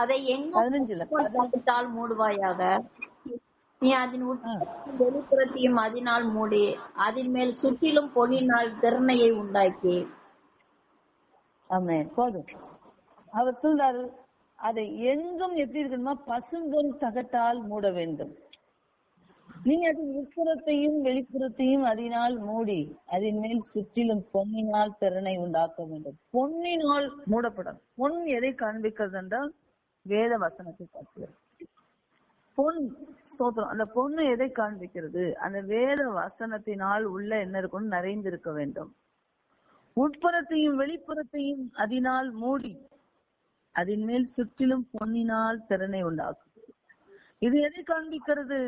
அதை எங்கும் 15 மூடுவாயாக. நீ அதன் வெளிப்புறத்தையும் அதனால் மூடி அதன் மேல் சுற்றிலும் பொன்னினால் திறனையை உண்டாக்கி. ஆமென். போதும். அவர் சொல்றாரு, அதை எங்கும் எப்படி இருக்கணுமா, பசும்பொன் தகட்டால் மூட வேண்டும். நீ அதன் உட்புறத்தையும் வெளிப்புறத்தையும் அதனால் மூடி அதன் மேல் சுற்றிலும் பொன்னினால் திறனை உண்டாக்க வேண்டும். பொன்னினால் மூடப்படும். பொன் எதை காண்பிக்கிறது என்றால் வேத வசனத்தை காட்டுகிறது. பொன் ஸ்தோத்திரம். அந்த பொண்ணு எதை காண்பிக்கிறது? அந்த வேத வசனத்தினால் உள்ள என்ன இருக்கும், நிறைந்திருக்க வேண்டும். உட்புறத்தையும் வெளிப்புறத்தையும் அதனால் மூடி அதன் மேல் சுற்றிலும் பொன்னினால் திறனை உண்டாக்கும். இது எதை காண்பிக்கிறது?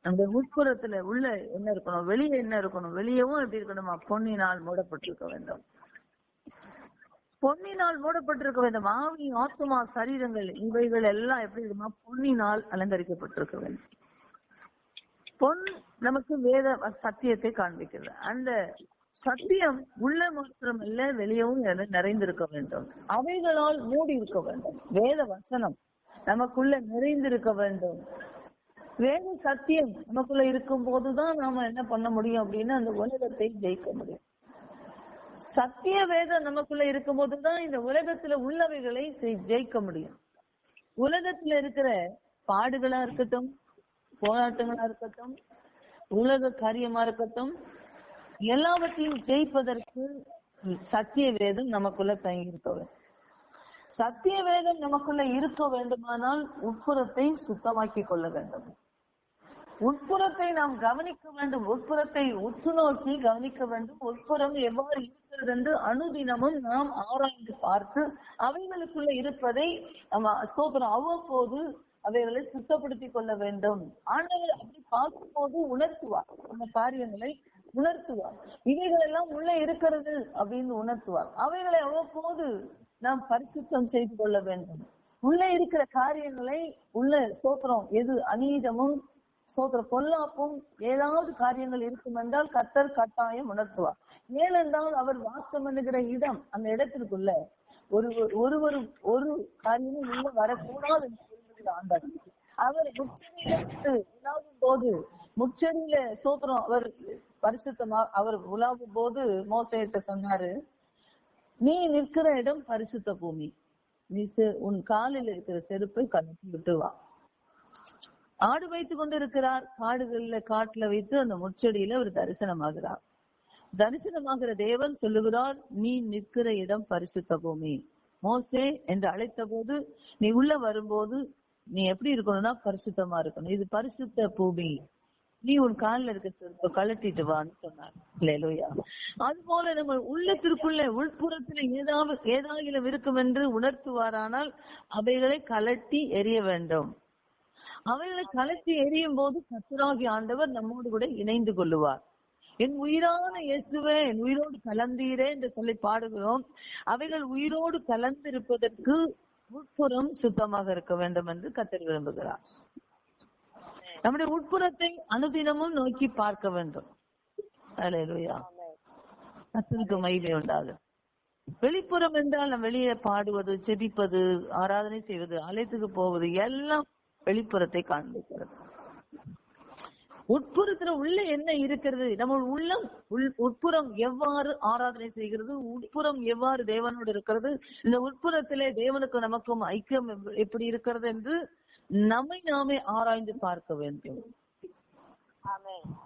அந்த உட்புறத்துல உள்ள என்ன இருக்கணும், வெளியே என்ன இருக்கணும், வெளியவும் எப்படி இருக்கணுமா, பொன்னினால் மூடப்பட்டிருக்க வேண்டும். பொன்னினால் மூடப்பட்டிருக்க வேண்டும். ஆவி, ஆத்துமா, சரீரங்கள் இவைகள் எல்லாம் எப்படி இருக்குமா, பொன்னினால் அலங்கரிக்கப்பட்டிருக்க வேண்டும். பொன் நமக்கு வேத சத்தியத்தை காண்பிக்கிறது. அந்த சத்தியம் உள்ள மாத்திரம் இல்ல, வெளியவும் நிறைந்திருக்க வேண்டும். அவைகளால் மூடி இருக்க வேண்டும். வேத வசனம் நமக்குள்ள நிறைந்திருக்க வேண்டும். வேத சத்தியம் நமக்குள்ள இருக்கும் போதுதான் நாம என்ன பண்ண முடியும் அப்படின்னா அந்த உலகத்தை ஜெயிக்க முடியும். சத்திய வேதம் நமக்குள்ள இருக்கும் போதுதான் இந்த உலகத்துல உள்ளவைகளை ஜெயிக்க முடியும். உலகத்துல இருக்கிற பாடுகளா இருக்கட்டும், போராட்டங்களா இருக்கட்டும், உலக காரியமா இருக்கட்டும், எல்லாவற்றையும் ஜெயிப்பதற்கு சத்திய வேதம் நமக்குள்ள தங்கி இருக்க வேண்டும். சத்திய வேதம் நமக்குள்ள இருக்க வேண்டுமானால் உட்புறத்தை சுத்தமாக்கி கொள்ள வேண்டும். உட்புறத்தை நாம் கவனிக்க வேண்டும். உட்புறத்தை உற்று நோக்கி கவனிக்க வேண்டும். உட்புறம் எவ்வாறு இருக்கிறது என்று அனுதினமும் நாம் ஆராய்ந்து பார்த்து அவைகளுக்குள்ள இருப்பதை நம்ம ஸ்தோத்திரம் அவ்வப்போது அவைகளை சுத்தப்படுத்திக் கொள்ள வேண்டும். ஆண்டவர் அப்படி பார்க்கும் போது உணர்த்துவார், அந்த காரியங்களை உணர்த்துவார். இவைகள் எல்லாம் உள்ள இருக்கிறது அப்படின்னு உணர்த்துவார். அவைகளை அவ்வப்போது நாம் பரிசுத்தம் செய்து கொள்ள வேண்டும். உள்ள இருக்கிற காரியங்களை உள்ள ஸ்தோத்திரம் எது அநீதமும் ஸ்தோத்திரம் பொல்லாப்பும் ஏதாவது காரியங்கள் இருக்கும் என்றால் கர்த்தர் கட்டாயம் உணர்த்துவார். ஏனென்றால் அவர் வாசம் பண்ணுகிற இடம், அந்த இடத்திற்குள்ள ஒரு காரியமும் உள்ள வரக்கூடாது என்று சொல்லுகிற ஆண்டவர். அவர் முச்செடியில உலாவும் போது, முச்செடியில ஸ்தோத்திரம் அவர் பரிசுத்தமா அவர் உலாவும் போது மோசேட்ட சொன்னாரு, நீ நிற்கிற இடம் பரிசுத்த பூமி, நீ உன் காலில் இருக்கிற செருப்பை கழட்டி விட்டு வா. ஆடு வைத்து கொண்டு இருக்கிறார், காட்டுல வைத்து அந்த முச்செடியில ஒரு தரிசனமாகிறார். தரிசனமாகிற தேவன் சொல்லுகிறார், நீ நிற்கிற இடம் பரிசுத்த பூமி. மோசே என்று அழைத்த போது நீ உள்ள வரும்போது நீ எப்படி இருக்கணும்னா பரிசுத்தமா இருக்கணும். இது பரிசுத்த பூமி, நீ உன் காலில் இருக்க செருப்பை கழட்டிட்டு வான்னு சொன்னார். அல்லேலூயா. அது போல நம்ம உள்ளத்திற்குள்ள உள்புறத்துல ஏதாகிலும் இருக்கும் என்று உணர்த்துவாரானால் அவைகளை கலட்டி எறிய வேண்டும். அவைகளை கலட்டி எறியும் போது கர்த்தராகிய ஆண்டவர் நம்மோடு கூட இணைந்து கொள்ளுவார். என் உயிரான இயேசுவே, என் உயிரோடு கலந்தீரே என்று சொல்லி பாடுகிறோம். அவைகள் உயிரோடு கலந்திருப்பதற்கு உட்புறம் சுத்தமாக இருக்க வேண்டும் என்று கர்த்தர் விரும்புகிறார். நம்முடைய உட்புறத்தை அனுதினமும் நோக்கி பார்க்க வேண்டும். அல்லேலூயா. கர்த்தருக்கு மகிமை உண்டாகும். வெளிப்புறம் என்றால் நம்ம வெளியே பாடுவது, ஜெபிப்பது, ஆராதனை செய்வது, ஆலயத்துக்கு போவது எல்லாம் வெளிப்புறத்தை காண்பிக்கிறது. உட்புறத்துல உள்ள என்ன இருக்கிறது, நம்ம உள்ளம் உட்புறம் எவ்வாறு ஆராதனை செய்கிறது, உட்புறம் எவ்வாறு தேவனோடு இருக்கிறது, இந்த உட்புறத்திலே தேவனுக்கு நமக்கும் ஐக்கியம் எப்படி இருக்கிறது என்று நம்மை நாமே ஆராய்ந்து பார்க்க வேண்டும்.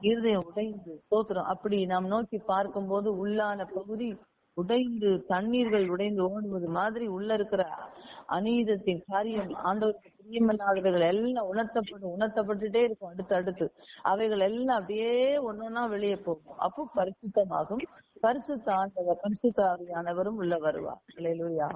இருதயம் உடைந்து ஸ்தோத்திரம் அப்படி நாம் நோக்கி பார்க்கும் போது உள்ளான பகுதி உடைந்து தண்ணீர்கள் உடைந்து ஓடுவது மாதிரி உள்ள இருக்கிற அநீதத்தின் காரியம், ஆண்டவருக்கு பிரியமில்லாதவர்கள் எல்லாம் உணர்த்தப்பட்டுட்டே இருக்கும். அடுத்து அவைகள் எல்லாம் அப்படியே ஒன்னொன்னா வெளியே போகும். அப்போ பரிசுத்தமாகும். பரிசுத்த ஆண்டவர், பரிசுத்த ஆவியானவரும் உள்ள வருவார். அல்லேலூயா.